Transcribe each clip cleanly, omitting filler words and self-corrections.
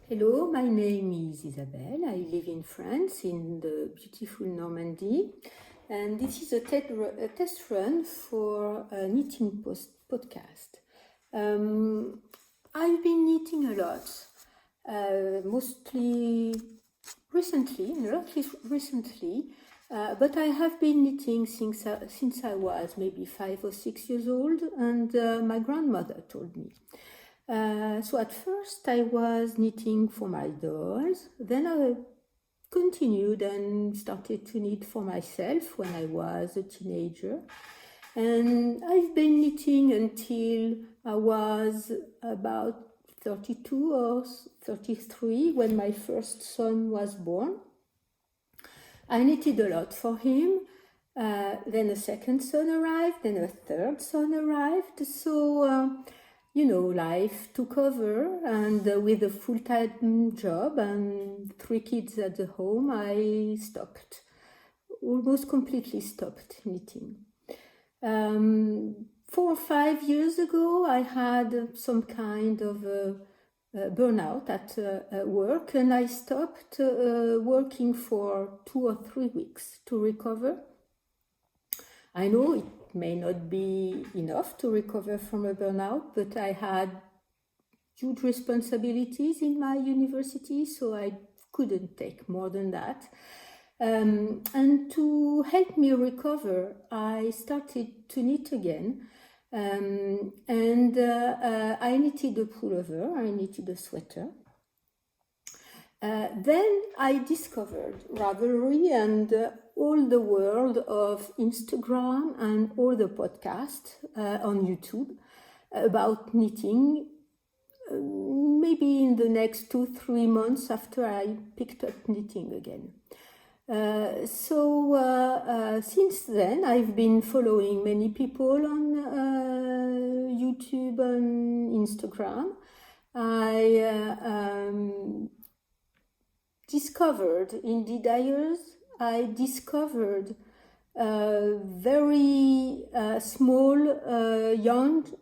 Hello, my name is Isabelle. I live in France, in the beautiful Normandy, and this is a test run for a knitting podcast. I've been knitting a lot, mostly recently, but I have been knitting since I was maybe 5 or 6 years old, and my grandmother told me. So at first I was knitting for my dolls, then I continued and started to knit for myself when I was a teenager. And I've been knitting until I was about 32 or 33 when my first son was born. I knitted a lot for him. Then a second son arrived, then a third son arrived. So life took over, and with a full-time job and 3 kids at the home, I almost completely stopped knitting. 4 or 5 years ago, I had some kind of a burnout at work, and I stopped working for 2 or 3 weeks to recover. I know it may not be enough to recover from a burnout, but I had huge responsibilities in my university, so I couldn't take more than that. And to help me recover, I started to knit again. I knitted a pullover, I knitted a sweater. Then I discovered Ravelry and all the world of Instagram and all the podcasts on YouTube about knitting, maybe in the next 2-3 months after I picked up knitting again. Since then, I've been following many people on YouTube and Instagram. Discovered indie dyers. I discovered very small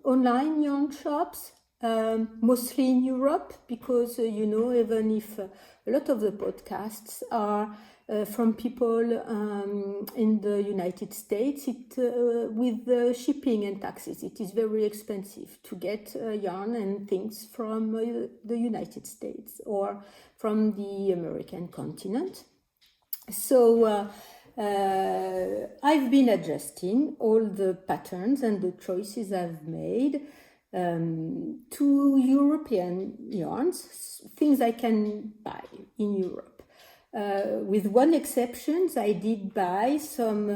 online yarn shops, mostly in Europe, because even if a lot of the podcasts are from people in the United States, with shipping and taxes, it is very expensive to get yarn and things from the United States or from the American continent. So I've been adjusting all the patterns and the choices I've made to European yarns, things I can buy in Europe. With one exception, I did buy some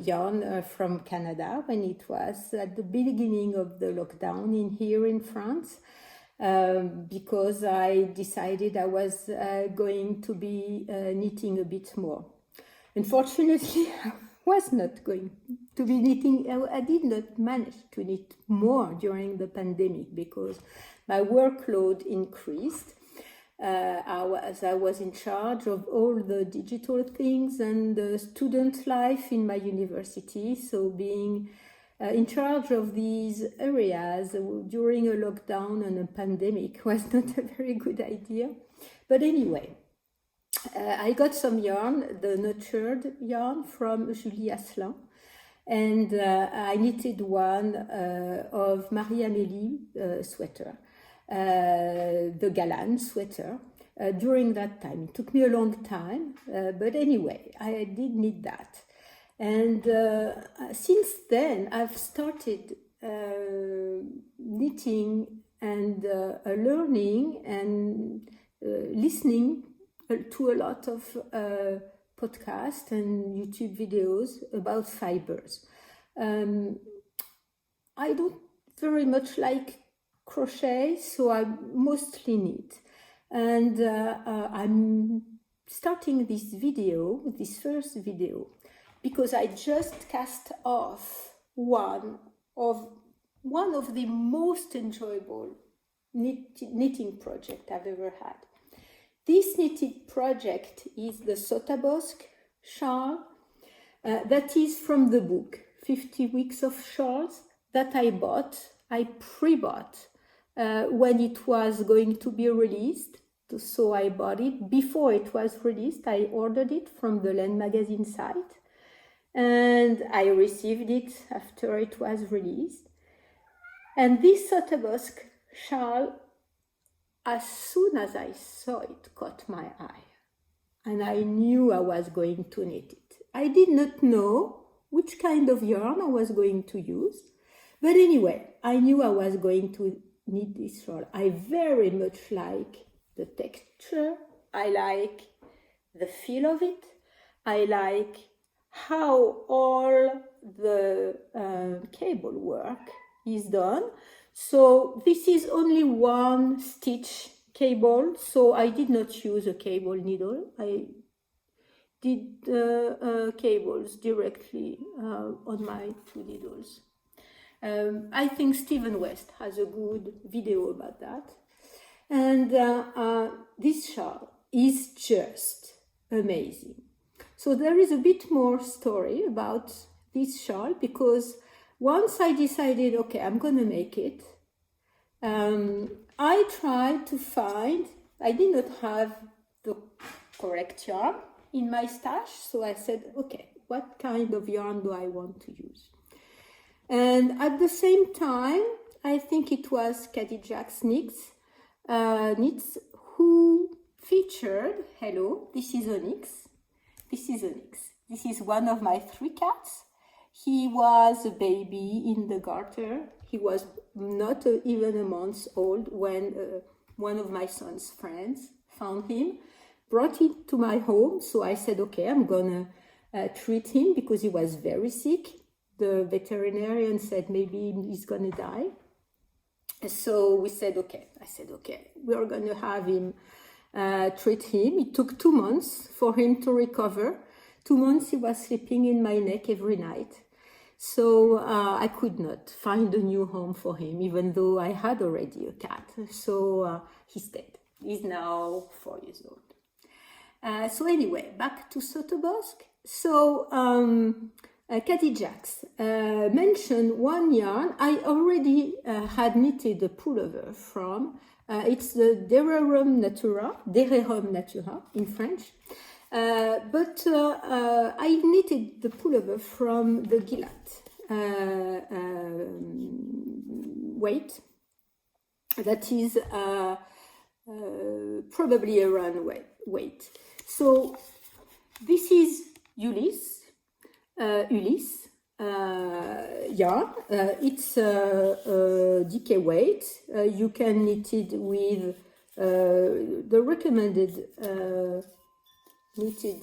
yarn from Canada when it was at the beginning of the lockdown here in France, because I decided I was going to be knitting a bit more. Unfortunately, I was not going to be knitting. I did not manage to knit more during the pandemic because my workload increased. I was in charge of all the digital things and the student life in my university. So being in charge of these areas during a lockdown and a pandemic was not a very good idea. But anyway, I got some yarn, the nurtured yarn from Julie Asselin, and I knitted one of Marie-Amélie sweater. The Galan sweater during that time. It took me a long time, but anyway, I did knit that. And since then, I've started knitting and learning and listening to a lot of podcasts and YouTube videos about fibers. I don't very much like crochet, so I mostly knit, and I'm starting this first video, because I just cast off one of the most enjoyable knitting project I've ever had. This knitted project is the Sotabosc shawl that is from the book 50 Weeks of Shawls that I pre-bought when it was going to be released So I bought it before it was released. I ordered it from the Land magazine site, and I received it after it was released. And this Sotabosc shawl, as soon as I saw it, caught my eye, and I knew I was going to knit it. I did not know which kind of yarn I was going to use, but anyway, I knew I was going to knit this shawl. I very much like the texture, I like the feel of it, I like how all the cable work is done. So this is only one stitch cable, so I did not use a cable needle. I did cables directly on my 2 needles. I think Stephen West has a good video about that. And this shawl is just amazing. So there is a bit more story about this shawl, because once I decided, okay, I'm gonna make it, I tried to find, I did not have the correct yarn in my stash, so I said, okay, what kind of yarn do I want to use? And at the same time, I think it was Khadijah's Knits who featured, hello, this is Onyx. This is Onyx. This is one of my 3 cats. He was a baby in the garter. He was not even a month old when one of my son's friends found him, brought him to my home. So I said, okay, I'm gonna treat him because he was very sick. The veterinarian said maybe he's gonna die. So we said, okay. I said, okay, we're gonna have him treat him. It took 2 months for him to recover. 2 months he was sleeping in my neck every night. So I could not find a new home for him, even though I had already a cat. So he stayed. He's now 4 years old. So anyway, back to Sotabosc. So Khadijah's mentioned one yarn I already had knitted a pullover from. It's the Dererum Natura in French. But I knitted the pullover from the Gilat weight. That is probably a run weight. So this is Ulysse yarn. It's DK weight. You can knit it with the recommended knitted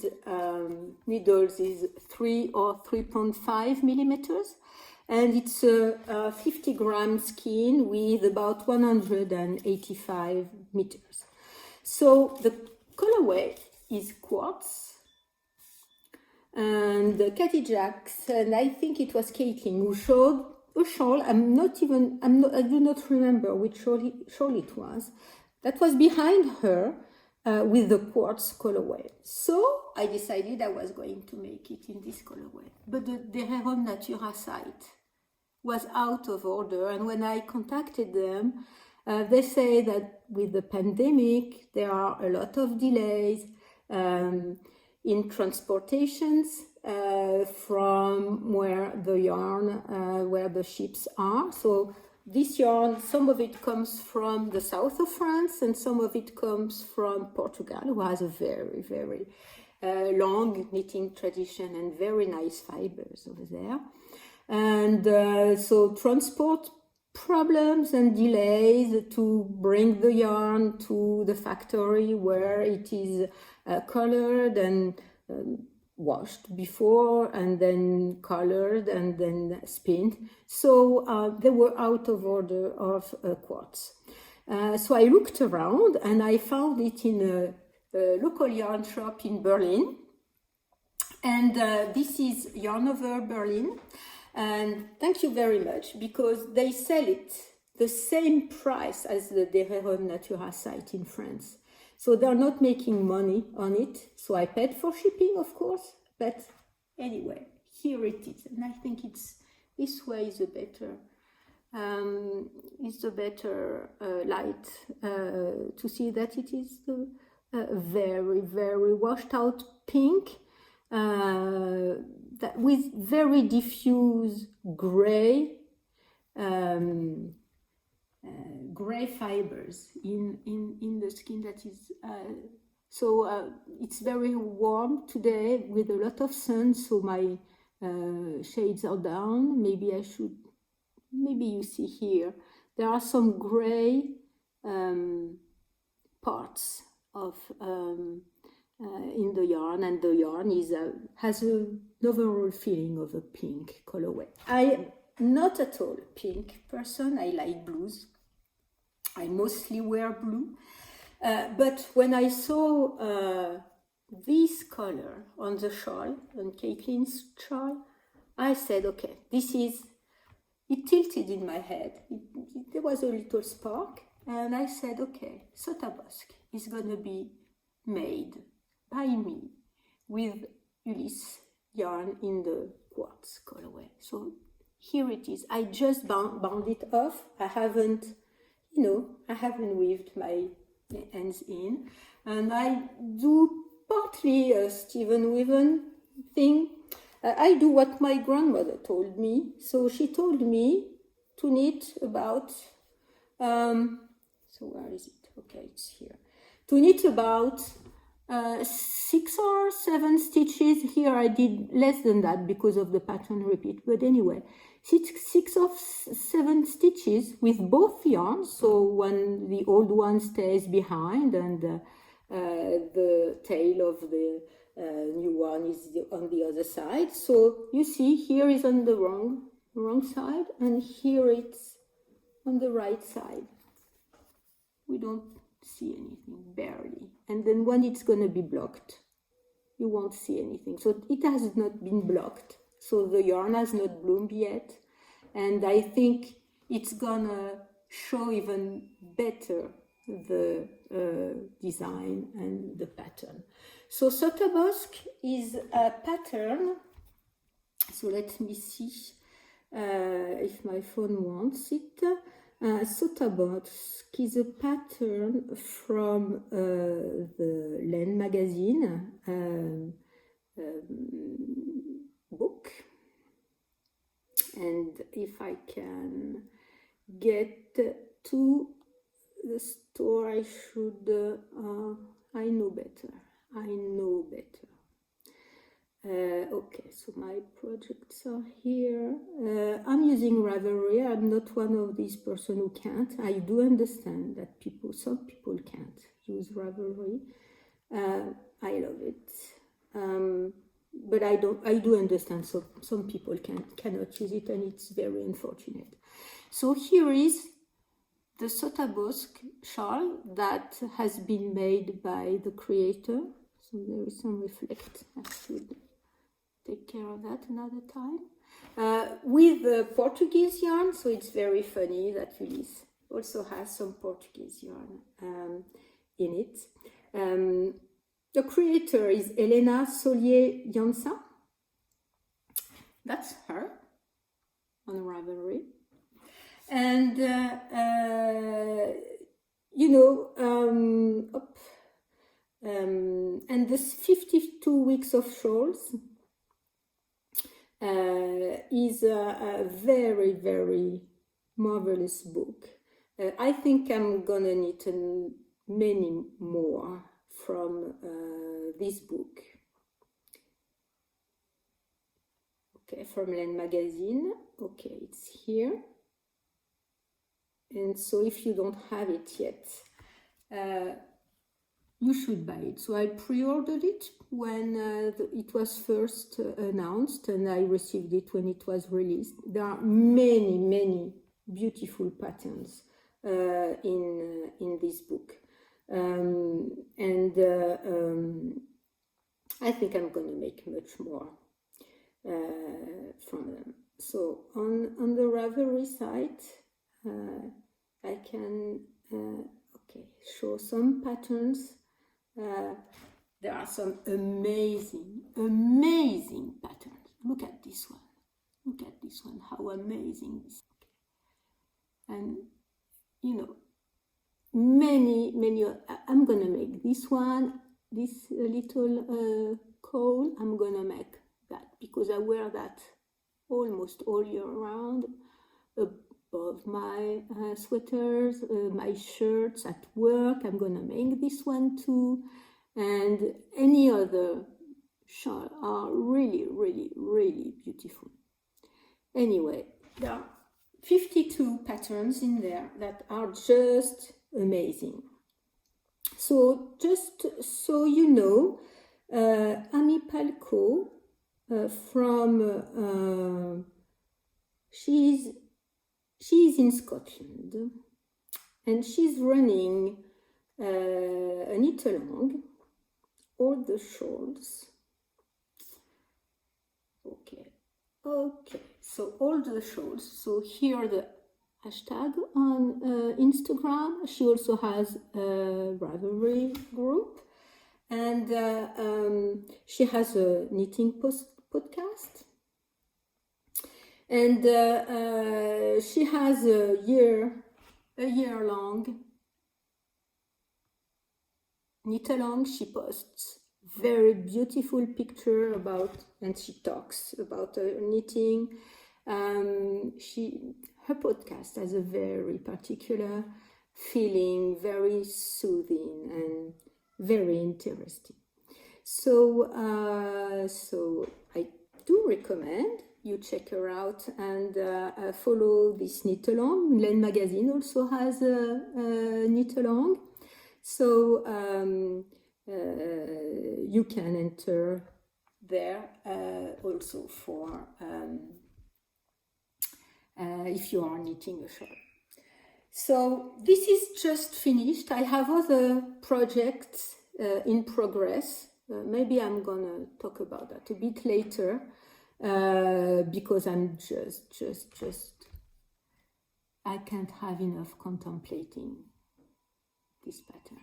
needles is 3 or 3.5 millimeters, and it's a 50 gram skein with about 185 meters. So the colorway is quartz, and Khadijah's, and I think it was Caitlin who showed a shawl. I do not remember which shawl it was. That was behind her. With the quartz colorway. So I decided I was going to make it in this colorway. But the Dererum Natura site was out of order, and when I contacted them, they say that with the pandemic there are a lot of delays in transportations from where the yarn, where the ships are. So this yarn, some of it comes from the south of France and some of it comes from Portugal, who has a very, very long knitting tradition and very nice fibers over there. And so transport problems and delays to bring the yarn to the factory where it is colored and washed before and then colored and then spinned. So they were out of order of quartz. So I looked around and I found it in a local yarn shop in Berlin. And this is Yarn Over Berlin. And thank you very much, because they sell it the same price as the Dererum Natura site in France. So they're not making money on it. So I paid for shipping, of course. But anyway, here it is. And I think this way is a better is the better light to see that it is the very, very washed out pink that with very diffuse gray gray fibers in the skin. That is it's very warm today with a lot of sun, so my shades are down. Maybe you see here there are some gray parts of in the yarn, and the yarn has an overall feeling of a pink colorway. I'm not at all a pink person. I like blues. I mostly wear blue. But when I saw this color on the shawl, on Caitlin's shawl, I said, okay, it tilted in my head. There was a little spark, and I said, okay, Sotabosc is going to be made by me with Ulysse yarn in the quartz colorway. So here it is. I just bound it off. I haven't weaved my ends in, and I do partly a Stephen Weaven thing. I do what my grandmother told me. So she told me to knit about, so where is it? Okay, it's here. To knit about 6 or 7 stitches. Here I did less than that because of the pattern repeat. But anyway, 6 or 7 stitches with both yarns. So when the old one stays behind and the tail of the new one is on the other side. So you see, here is on the wrong side, and here it's on the right side. We don't see anything, barely. And then when it's going to be blocked, you won't see anything. So it has not been blocked. So the yarn has not bloomed yet. And I think it's going to show even better the design and the pattern. So Sotabosc is a pattern. So let me see if my phone wants it. Sotabosc is a pattern from the Laine magazine book. And if I can get to the store, I should, I know better. Okay, so my projects are here. I'm using Ravelry. I'm not one of these person who can't. I do understand that some people can't use Ravelry. I love it. But I do understand some people cannot use it, and it's very unfortunate. So here is the Sotabosc shawl that has been made by the creator. So there is some reflect. I should take care of that another time. With the Portuguese yarn, so it's very funny that Ulysse also has some Portuguese yarn in it. The creator is Helena Solier-Jansa. That's her on Ravelry. And, and this 52 weeks of shawls is a very, very marvelous book. I think I'm gonna knit many more from this book. Okay, from Laine magazine. Okay, it's here. And so if you don't have it yet, you should buy it. So I pre-ordered it when it was first announced, and I received it when it was released. There are many, many beautiful patterns in this book. I think I'm going to make much more from them. So on the Ravelry site, I can show some patterns. There are some amazing patterns. Look at this one. How amazing this is. and many I'm gonna make this one, this little cowl. I'm gonna make that because I wear that almost all year round, above my sweaters, my shirts at work. I'm gonna make this one too, and any other shawl are really beautiful. Anyway, there are 52 patterns in there that are just amazing. So just so you know, Amy Palko from she's in Scotland, and she's running a knit-along, all the shawls. Okay, so all the shawls. So here the hashtag on Instagram. She also has a Ravelry group, and she has a knitting podcast, and she has a year-long knit-along. She posts very beautiful picture about, and she talks about her knitting. Her podcast has a very particular feeling, very soothing and very interesting. So I do recommend you check her out and follow this knit-along. Laine Magazine also has a knit-along. So you can enter there also for if you are knitting a shawl. So this is just finished. I have other projects in progress. Maybe I'm gonna talk about that a bit later because I'm just I can't have enough contemplating this pattern.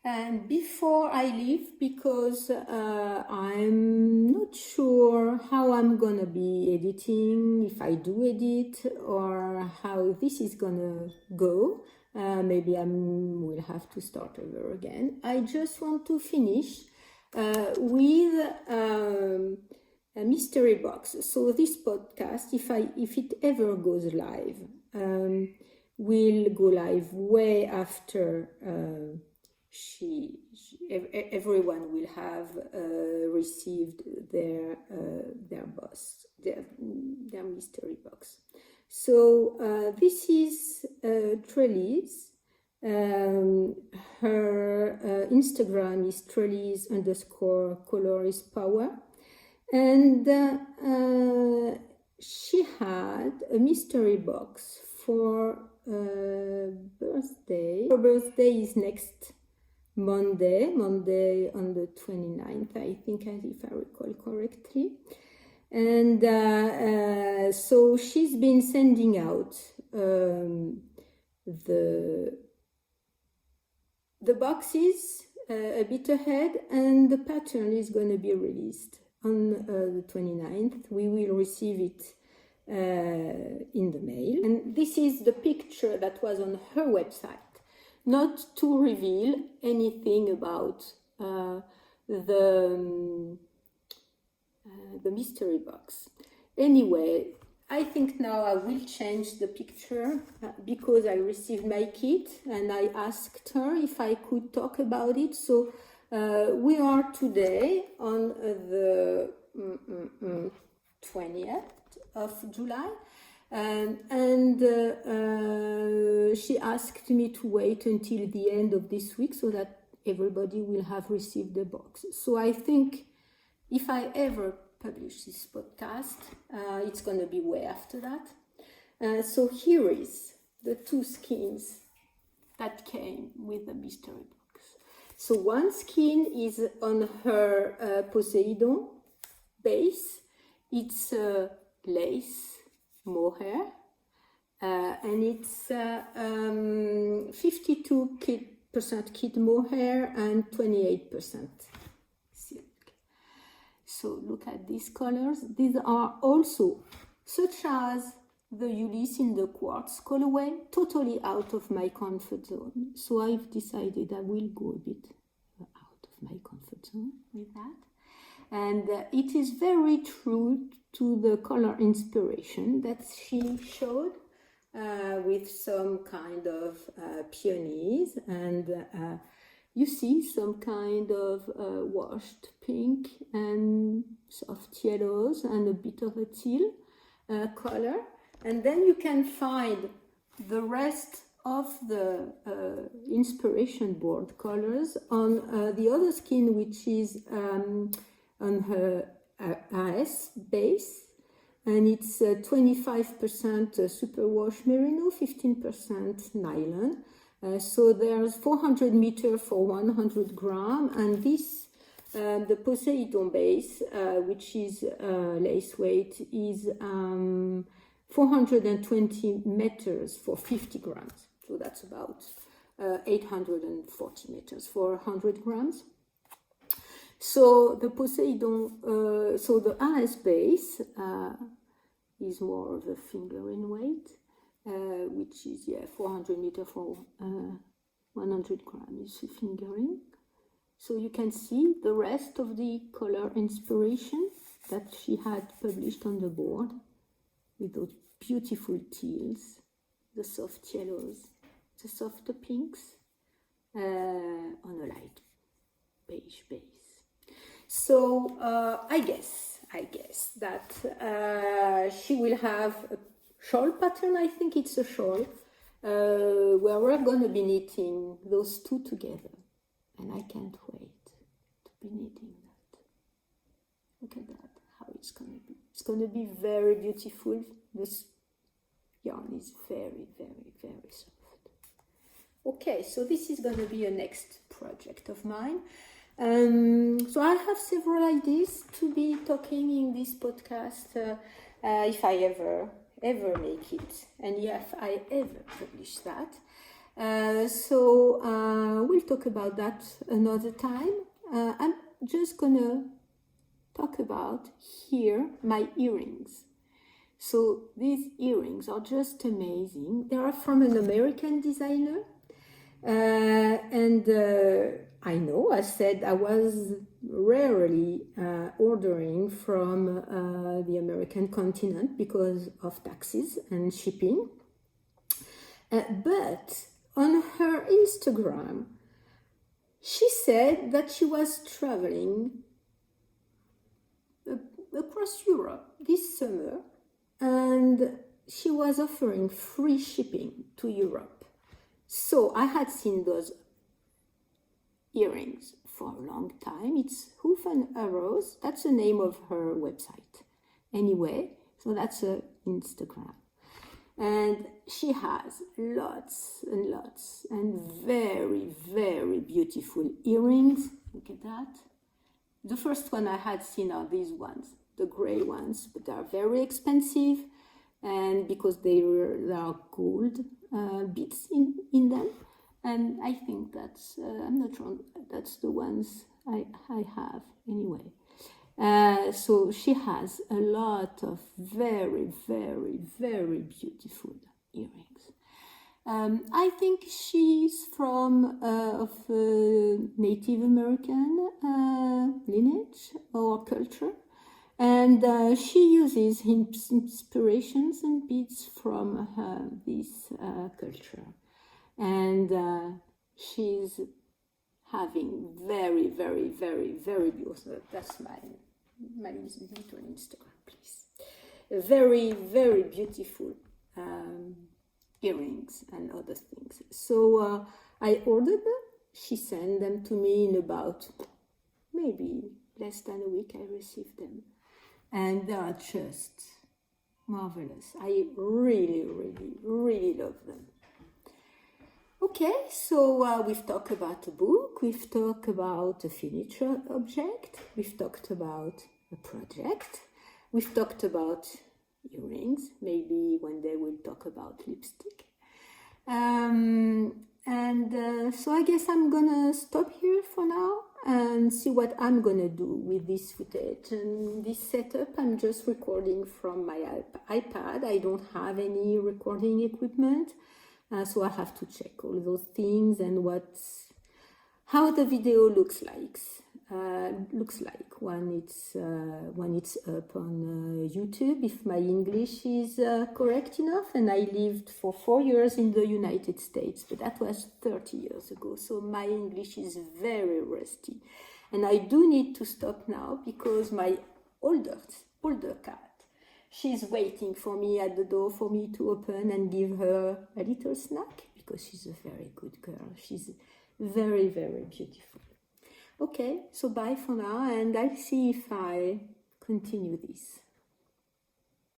And before I leave, because I'm not sure how I'm gonna be editing, if I do edit, or how this is gonna go, maybe I will have to start over again. I just want to finish with a mystery box. So this podcast, if it ever goes live, will go live way after everyone will have received their mystery box. So this is Trellis. Her Instagram is Trellis_color_is_power, and she had a mystery box for birthday. Her birthday is next Monday on the 29th, I think, if I recall correctly. And so she's been sending out the boxes a bit ahead, and the pattern is going to be released on the 29th. We will receive it in the mail. And this is the picture that was on her website. Not to reveal anything about the mystery box. Anyway, I think now I will change the picture because I received my kit and I asked her if I could talk about it. So we are today on the 20th of July. And she asked me to wait until the end of this week so that everybody will have received the box. So I think if I ever publish this podcast, it's going to be way after that. So here is the two skins that came with the mystery box. So one skin is on her Poseidon base. It's lace mohair, and it's 52% kid mohair and 28% silk. So look at these colors. These are also, such as the Ulysse in the quartz colorway, totally out of my comfort zone. So I've decided I will go a bit out of my comfort zone with that. And it is very true to the color inspiration that she showed with some kind of peonies, and you see some kind of washed pink and soft yellows and a bit of a teal color. And then you can find the rest of the inspiration board colors on the other skin, which is on her AS base, and it's 25% superwash merino, 15% nylon. So there's 400 meters for 100 gram, and this the Poseidon base, which is lace weight, is 420 meters for 50 grams. So that's about 840 meters for 100 grams. So the Poseidon, so the AS base is more of a finger in weight, which is 400 meter for 100 grams is fingering. So you can see the rest of the color inspiration that she had published on the board, with those beautiful teals, the soft yellows, the softer pinks, on a light beige base. So I guess that she will have a shawl pattern. I think it's a shawl where we're going to be knitting those two together, and I can't wait to be knitting that. Look at that, how it's going to be. It's going to be very beautiful. This yarn is very, very, very soft. Okay, so this is going to be a next project of mine. So I have several ideas to be talking in this podcast if I ever make it, and if I ever publish that. So we'll talk about that another time. I'm just gonna talk about here my earrings. So these earrings are just amazing. They are from an American designer, and I know I said I was rarely ordering from the American continent because of taxes and shipping. But on her Instagram, she said that she was traveling across Europe this summer, and she was offering free shipping to Europe. So I had seen those earrings for a long time. It's Hoof and Arrows. That's the name of her website. Anyway, so that's her Instagram. And she has lots and lots and very, very beautiful earrings. Look at that. The first one I had seen are these ones, the gray ones, but they are very expensive, and because there are gold bits in them. And I think that's, I'm not sure, that's the ones I have anyway. So she has a lot of very, very, very beautiful earrings. I think she's from of Native American lineage or culture, and she uses inspirations and beads from this culture. And she's having very, very, very, very beautiful. That's my little Instagram, please. Very, very beautiful earrings and other things. So I ordered them. She sent them to me in about maybe less than a week. I received them, and they are just marvelous. I really, really, really love them. Okay, so we've talked about a book, we've talked about a finished object, we've talked about a project, we've talked about earrings, maybe one day we'll talk about lipstick. So I guess I'm gonna stop here for now, and see what I'm gonna do with this footage. And this setup, I'm just recording from my iPad. I don't have any recording equipment, so I have to check all those things and how the video looks like when it's up on YouTube, if my English is correct enough. And I lived for 4 years in the United States, but that was 30 years ago, so my English is very rusty, and I do need to stop now because my older cat, she's waiting for me at the door for me to open and give her a little snack, because she's a very good girl. She's very, very beautiful. Okay, so bye for now, and I'll see if I continue this.